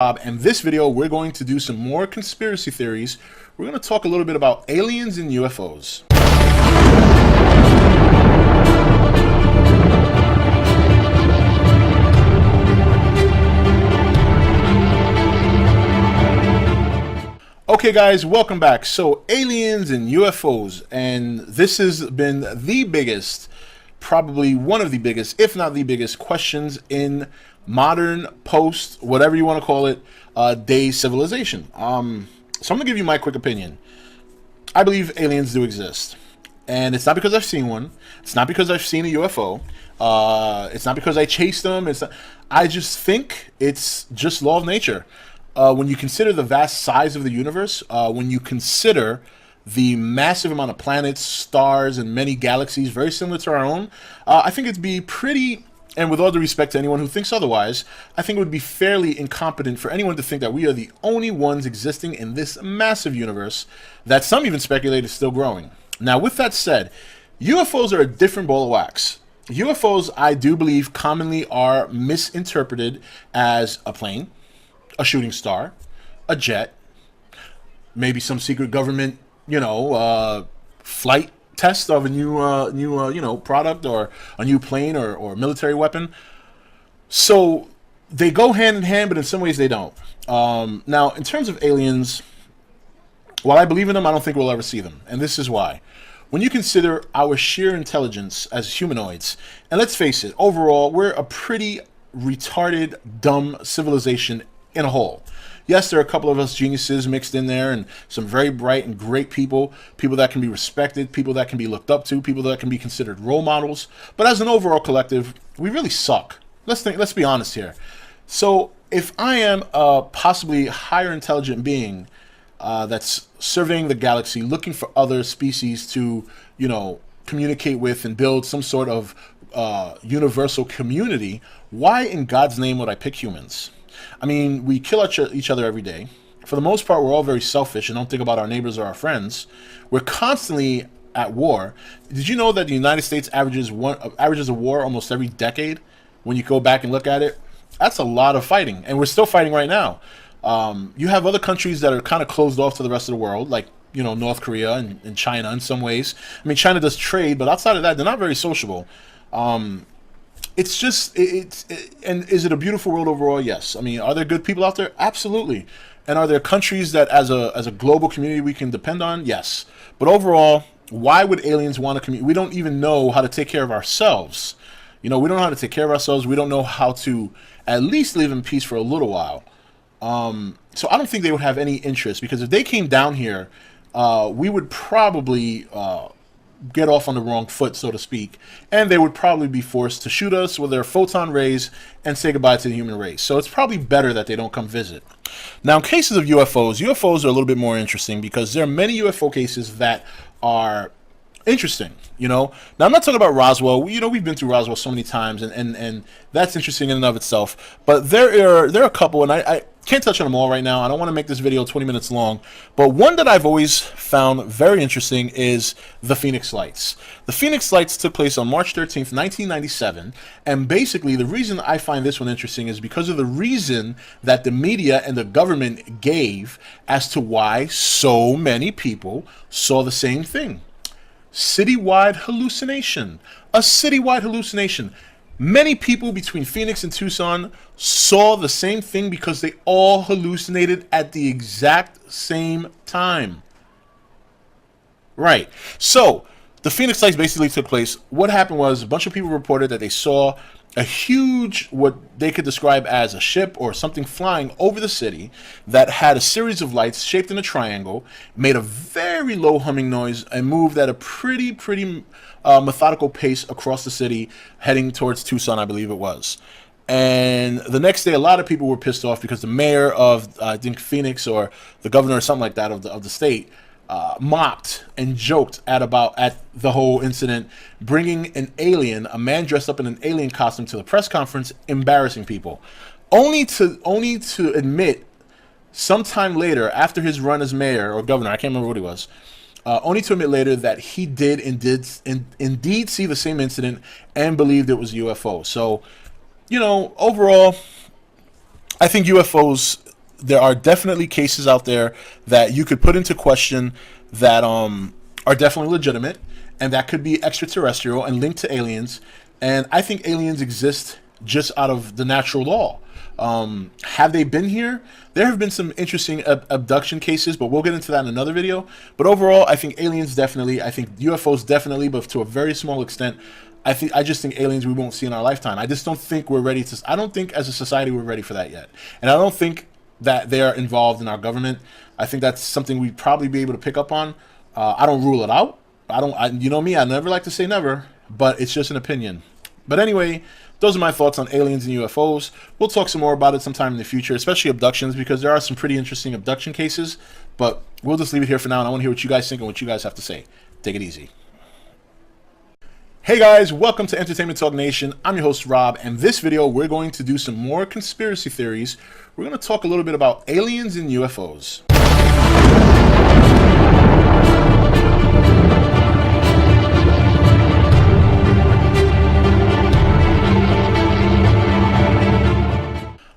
And this video, we're going to do some more conspiracy theories. We're going to talk a little bit about aliens and UFOs. Okay guys, welcome back. So aliens and UFOs, and this has been the biggest, probably one of the biggest, if not the biggest questions in modern, post, whatever you want to call it, day civilization. So I'm gonna give you my quick opinion. I believe aliens do exist, and it's not because I've seen one. It's not because I've seen a UFO. It's not because I chased them. I just think it's just law of nature. When you consider the vast size of the universe, when you consider the massive amount of planets, stars, and many galaxies very similar to our own, I think it'd be pretty, and with all due respect to anyone who thinks otherwise, I think it would be fairly incompetent for anyone to think that we are the only ones existing in this massive universe that some even speculate is still growing. Now, with that said, UFOs are a different ball of wax. UFOs, I do believe, commonly are misinterpreted as a plane, a shooting star, a jet, maybe some secret government, flight test of a new product, or a new plane, or military weapon. So they go hand in hand, but in some ways they don't. Now, in terms of aliens, while I believe in them, I don't think we'll ever see them, and this is why. When you consider our sheer intelligence as humanoids, and let's face it, overall, we're a pretty retarded, dumb civilization in a whole. Yes, there are a couple of us geniuses mixed in there, and some very bright and great people that can be respected, people that can be looked up to, people that can be considered role models. But as an overall collective, we really suck. Let's be honest here. So if I am a possibly higher intelligent being that's surveying the galaxy, looking for other species to, communicate with and build some sort of universal community, why in God's name would I pick humans? I mean, we kill each other every day. For the most part, we're all very selfish and don't think about our neighbors or our friends. We're constantly at war. Did you know that the United States averages a war almost every decade? When you go back and look at it, that's a lot of fighting, and we're still fighting right now. You have other countries that are kind of closed off to the rest of the world, like North Korea and China in some ways. I mean, China does trade, but outside of that, they're not very sociable. It's just, and is it a beautiful world overall? Yes. I mean, are there good people out there? Absolutely. And are there countries that as a global community we can depend on? Yes. But overall, why would aliens want to communicate? We don't even know how to take care of ourselves. We don't know how to take care of ourselves. We don't know how to at least live in peace for a little while. So I don't think they would have any interest, because if they came down here, we would probably get off on the wrong foot, so to speak, and they would probably be forced to shoot us with their photon rays and say goodbye to the human race. So it's probably better that they don't come visit. Now, in cases of UFOs are a little bit more interesting, because there are many UFO cases that are interesting. Now I'm not talking about Roswell. We've been through Roswell so many times, and that's interesting in and of itself. But there are a couple, and I can't touch on them all right now. I don't want to make this video 20 minutes long, but one that I've always found very interesting is the Phoenix Lights. The Phoenix Lights took place on March 13th, 1997, and basically the reason I find this one interesting is because of the reason that the media and the government gave as to why so many people saw the same thing. Citywide hallucination. A citywide hallucination. Many people between Phoenix and Tucson saw the same thing because they all hallucinated at the exact same time. Right. So, the Phoenix Lights basically took place. What happened was a bunch of people reported that they saw a huge, what they could describe as a ship or something, flying over the city that had a series of lights shaped in a triangle, made a very low humming noise, and moved at a pretty methodical pace across the city, heading towards Tucson, I believe it was. And the next day, a lot of people were pissed off because the mayor of, I think, Phoenix, or the governor or something like that of the state, mocked and joked at the whole incident, bringing an alien, a man dressed up in an alien costume, to the press conference, embarrassing people, only to admit sometime later, after his run as mayor or governor, I can't remember what he was, only to admit later that he did indeed see the same incident and believed it was UFO. So, overall, I think UFOs there are definitely cases out there that you could put into question that are definitely legitimate and that could be extraterrestrial and linked to aliens. And I think aliens exist just out of the natural law. Have they been here? There have been some interesting abduction cases, but we'll get into that in another video. But overall, I think aliens definitely, I think UFOs definitely, but to a very small extent. I just think aliens we won't see in our lifetime. I just don't think we're ready to. I don't think as a society we're ready for that yet, and I don't think that they are involved in our government. I think that's something we'd probably be able to pick up on. I don't rule it out. You know me, I never like to say never, but it's just an opinion. But anyway, those are my thoughts on aliens and UFOs. We'll talk some more about it sometime in the future, especially abductions, because there are some pretty interesting abduction cases. But we'll just leave it here for now, and I want to hear what you guys think and what you guys have to say. Take it easy. Hey guys, welcome to Entertainment Talk Nation. I'm your host Rob, and this video we're going to do some more conspiracy theories. We're going to talk a little bit about aliens and UFOs.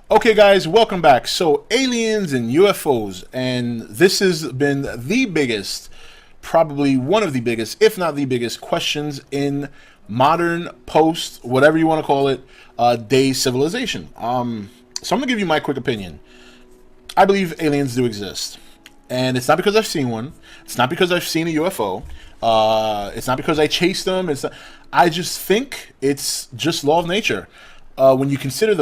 Okay guys, welcome back. So aliens and UFOs, and this has been the biggest, probably one of the biggest, if not the biggest, questions in modern, post, whatever you want to call it, day civilization. So I'm gonna give you my quick opinion. I believe aliens do exist, and it's not because I've seen one. It's not because I've seen a UFO. It's not because I chased them. I just think it's just law of nature. When you consider the